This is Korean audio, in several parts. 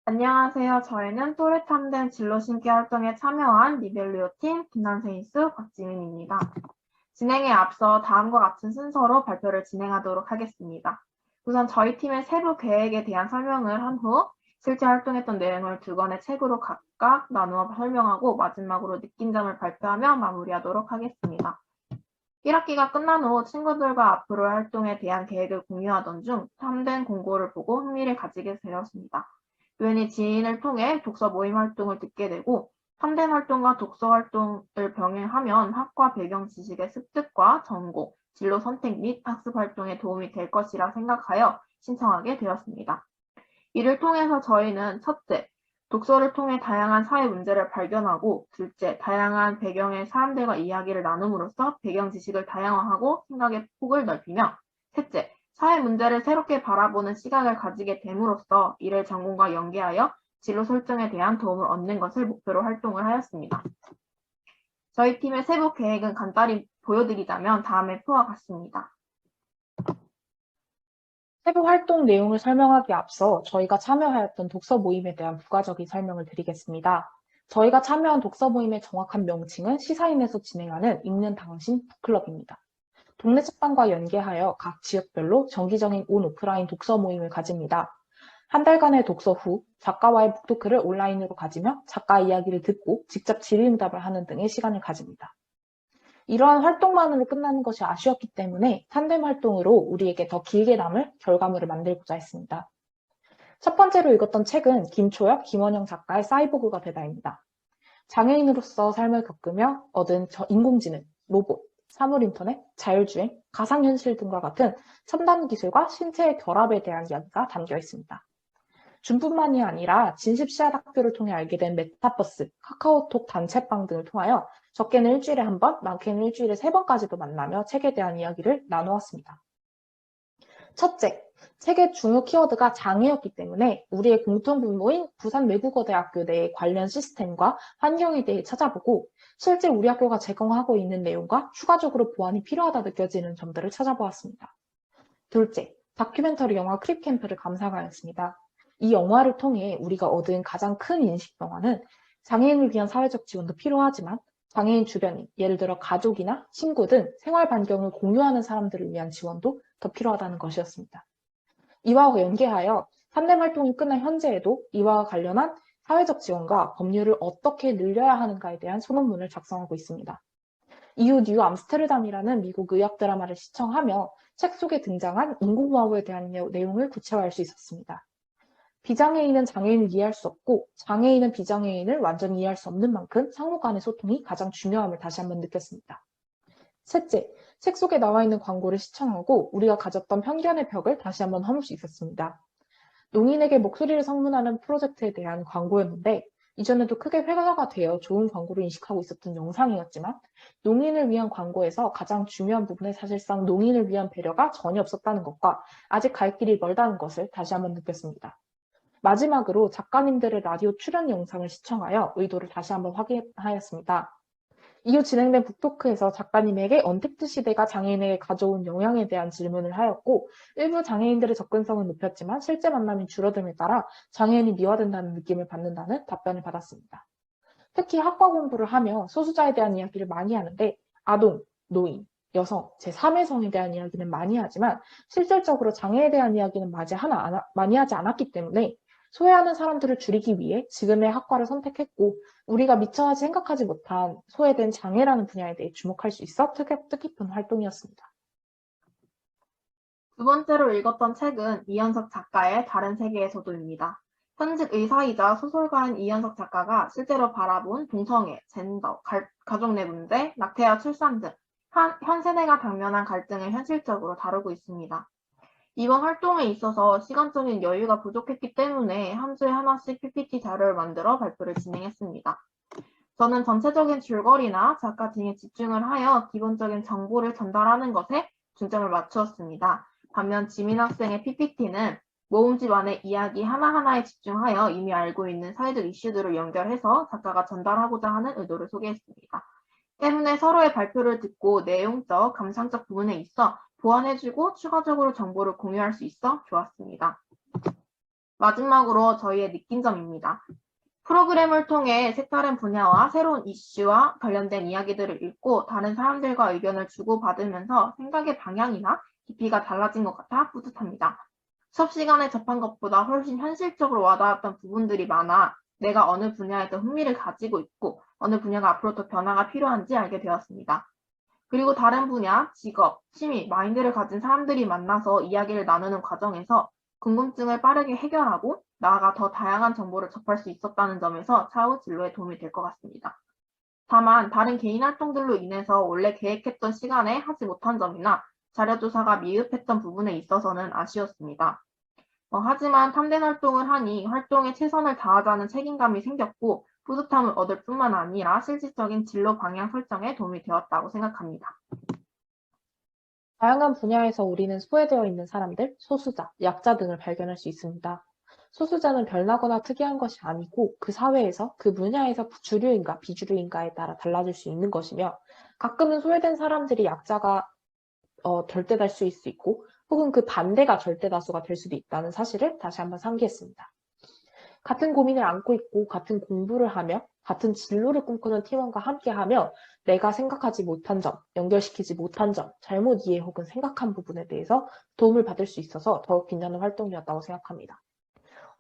안녕하세요. 저희는 또렷함된 진로 심기 활동에 참여한 리벨리오 팀 김난세이스 박지민입니다. 진행에 앞서 다음과 같은 순서로 발표를 진행하도록 하겠습니다. 우선 저희 팀의 세부 계획에 대한 설명을 한 후 실제 활동했던 내용을 두 권의 책으로 각각 나누어 설명하고 마지막으로 느낀 점을 발표하며 마무리하도록 하겠습니다. 1학기가 끝난 후 친구들과 앞으로의 활동에 대한 계획을 공유하던 중 탐된 공고를 보고 흥미를 가지게 되었습니다. 우연히 지인을 통해 독서 모임 활동을 듣게 되고 탐된 활동과 독서 활동을 병행하면 학과 배경 지식의 습득과 전공, 진로 선택 및 학습 활동에 도움이 될 것이라 생각하여 신청하게 되었습니다. 이를 통해서 저희는 첫째, 독서를 통해 다양한 사회 문제를 발견하고 둘째, 다양한 배경의 사람들과 이야기를 나눔으로써 배경 지식을 다양화하고 생각의 폭을 넓히며 셋째, 사회 문제를 새롭게 바라보는 시각을 가지게 됨으로써 이를 전공과 연계하여 진로 설정에 대한 도움을 얻는 것을 목표로 활동을 하였습니다. 저희 팀의 세부 계획은 간단히 보여드리자면 다음의 표와 같습니다. 세부 활동 내용을 설명하기에 앞서 저희가 참여하였던 독서 모임에 대한 부가적인 설명을 드리겠습니다. 저희가 참여한 독서 모임의 정확한 명칭은 시사인에서 진행하는 읽는 당신 북클럽입니다. 동네 책방과 연계하여 각 지역별로 정기적인 온-오프라인 독서 모임을 가집니다. 한 달간의 독서 후 작가와의 북토크를 온라인으로 가지며 작가 이야기를 듣고 직접 질의응답을 하는 등의 시간을 가집니다. 이러한 활동만으로 끝나는 것이 아쉬웠기 때문에 탄뎀 활동으로 우리에게 더 길게 남을 결과물을 만들고자 했습니다. 첫 번째로 읽었던 책은 김초엽, 김원영 작가의 사이보그가 되다입니다. 장애인으로서 삶을 겪으며 얻은 인공지능, 로봇, 사물인터넷, 자율주행, 가상현실 등과 같은 첨단 기술과 신체의 결합에 대한 이야기가 담겨 있습니다. 준뿐만이 아니라 진십시아학교를 통해 알게 된 메타버스, 카카오톡 단체방 등을 통하여 적게는 일주일에 한 번, 많게는 일주일에 3번까지도 만나며 책에 대한 이야기를 나누었습니다. 첫째, 책의 중요 키워드가 장애였기 때문에 우리의 공통분모인 부산외국어대학교 내의 관련 시스템과 환경에 대해 찾아보고 실제 우리 학교가 제공하고 있는 내용과 추가적으로 보완이 필요하다 느껴지는 점들을 찾아보았습니다. 둘째, 다큐멘터리 영화 크립캠프를 감상하였습니다. 이 영화를 통해 우리가 얻은 가장 큰 인식 변화는 장애인을 위한 사회적 지원도 필요하지만 장애인 주변인, 예를 들어 가족이나 친구 등 생활 반경을 공유하는 사람들을 위한 지원도 더 필요하다는 것이었습니다. 이와 연계하여 탄뎀 활동이 끝난 현재에도 이와 관련한 사회적 지원과 법률을 어떻게 늘려야 하는가에 대한 소논문을 작성하고 있습니다. 이후 뉴 암스테르담이라는 미국 의학 드라마를 시청하며 책 속에 등장한 인공호흡에 대한 내용을 구체화할 수 있었습니다. 비장애인은 장애인을 이해할 수 없고 장애인은 비장애인을 완전히 이해할 수 없는 만큼 상호 간의 소통이 가장 중요함을 다시 한번 느꼈습니다. 셋째, 책 속에 나와 있는 광고를 시청하고 우리가 가졌던 편견의 벽을 다시 한번 허물 수 있었습니다. 농인에게 목소리를 선물하는 프로젝트에 대한 광고였는데 이전에도 크게 회자가 되어 좋은 광고로 인식하고 있었던 영상이었지만 농인을 위한 광고에서 가장 중요한 부분에 사실상 농인을 위한 배려가 전혀 없었다는 것과 아직 갈 길이 멀다는 것을 다시 한번 느꼈습니다. 마지막으로 작가님들의 라디오 출연 영상을 시청하여 의도를 다시 한번 확인하였습니다. 이후 진행된 북토크에서 작가님에게 언택트 시대가 장애인에게 가져온 영향에 대한 질문을 하였고 일부 장애인들의 접근성은 높였지만 실제 만남이 줄어듦에 따라 장애인이 미화된다는 느낌을 받는다는 답변을 받았습니다. 특히 학과 공부를 하며 소수자에 대한 이야기를 많이 하는데 아동, 노인, 여성, 제3의 성에 대한 이야기는 많이 하지만 실질적으로 장애에 대한 이야기는 많이 하지 않았기 때문에 소외하는 사람들을 줄이기 위해 지금의 학과를 선택했고 우리가 미처 생각하지 못한 소외된 장애라는 분야에 대해 주목할 수 있어 뜻깊은 활동이었습니다. 두 번째로 읽었던 책은 이현석 작가의 다른 세계에서도입니다. 현직 의사이자 소설가인 이현석 작가가 실제로 바라본 동성애, 젠더, 가족 내 문제, 낙태와 출산 등 현 세대가 당면한 갈등을 현실적으로 다루고 있습니다. 이번 활동에 있어서 시간적인 여유가 부족했기 때문에 한 주에 하나씩 PPT 자료를 만들어 발표를 진행했습니다. 저는 전체적인 줄거리나 작가 등에 집중을 하여 기본적인 정보를 전달하는 것에 중점을 맞추었습니다. 반면 지민 학생의 PPT는 모음집 안에 이야기 하나하나에 집중하여 이미 알고 있는 사회적 이슈들을 연결해서 작가가 전달하고자 하는 의도를 소개했습니다. 때문에 서로의 발표를 듣고 내용적, 감상적 부분에 있어 보완해주고 추가적으로 정보를 공유할 수 있어 좋았습니다. 마지막으로 저희의 느낀 점입니다. 프로그램을 통해 색다른 분야와 새로운 이슈와 관련된 이야기들을 읽고 다른 사람들과 의견을 주고받으면서 생각의 방향이나 깊이가 달라진 것 같아 뿌듯합니다. 수업 시간에 접한 것보다 훨씬 현실적으로 와닿았던 부분들이 많아 내가 어느 분야에 더 흥미를 가지고 있고 어느 분야가 앞으로 더 변화가 필요한지 알게 되었습니다. 그리고 다른 분야, 직업, 취미, 마인드를 가진 사람들이 만나서 이야기를 나누는 과정에서 궁금증을 빠르게 해결하고 나아가 더 다양한 정보를 접할 수 있었다는 점에서 차후 진로에 도움이 될 것 같습니다. 다만 다른 개인 활동들로 인해서 원래 계획했던 시간에 하지 못한 점이나 자료조사가 미흡했던 부분에 있어서는 아쉬웠습니다. 하지만 탐된 활동을 하니 활동에 최선을 다하자는 책임감이 생겼고 뿌듯함을 얻을 뿐만 아니라 실질적인 진로 방향 설정에 도움이 되었다고 생각합니다. 다양한 분야에서 우리는 소외되어 있는 사람들, 소수자, 약자 등을 발견할 수 있습니다. 소수자는 별나거나 특이한 것이 아니고 그 사회에서, 그 분야에서 주류인가 비주류인가에 따라 달라질 수 있는 것이며 가끔은 소외된 사람들이 약자가 절대다수일 수 있고 혹은 그 반대가 절대다수가 될 수도 있다는 사실을 다시 한번 상기했습니다. 같은 고민을 안고 있고 같은 공부를 하며 같은 진로를 꿈꾸는 팀원과 함께하며 내가 생각하지 못한 점, 연결시키지 못한 점, 잘못 이해 혹은 생각한 부분에 대해서 도움을 받을 수 있어서 더욱 빛나는 활동이었다고 생각합니다.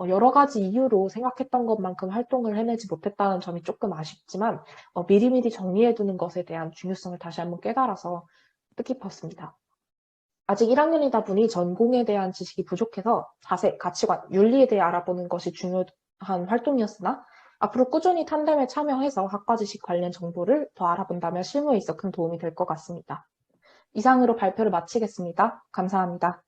여러 가지 이유로 생각했던 것만큼 활동을 해내지 못했다는 점이 조금 아쉽지만 미리미리 정리해두는 것에 대한 중요성을 다시 한번 깨달아서 뜻깊었습니다. 아직 1학년이다 보니 전공에 대한 지식이 부족해서 자세, 가치관, 윤리에 대해 알아보는 것이 중요한 활동이었으나 앞으로 꾸준히 탄담에 참여해서 학과 지식 관련 정보를 더 알아본다면 실무에 있어 큰 도움이 될 것 같습니다. 이상으로 발표를 마치겠습니다. 감사합니다.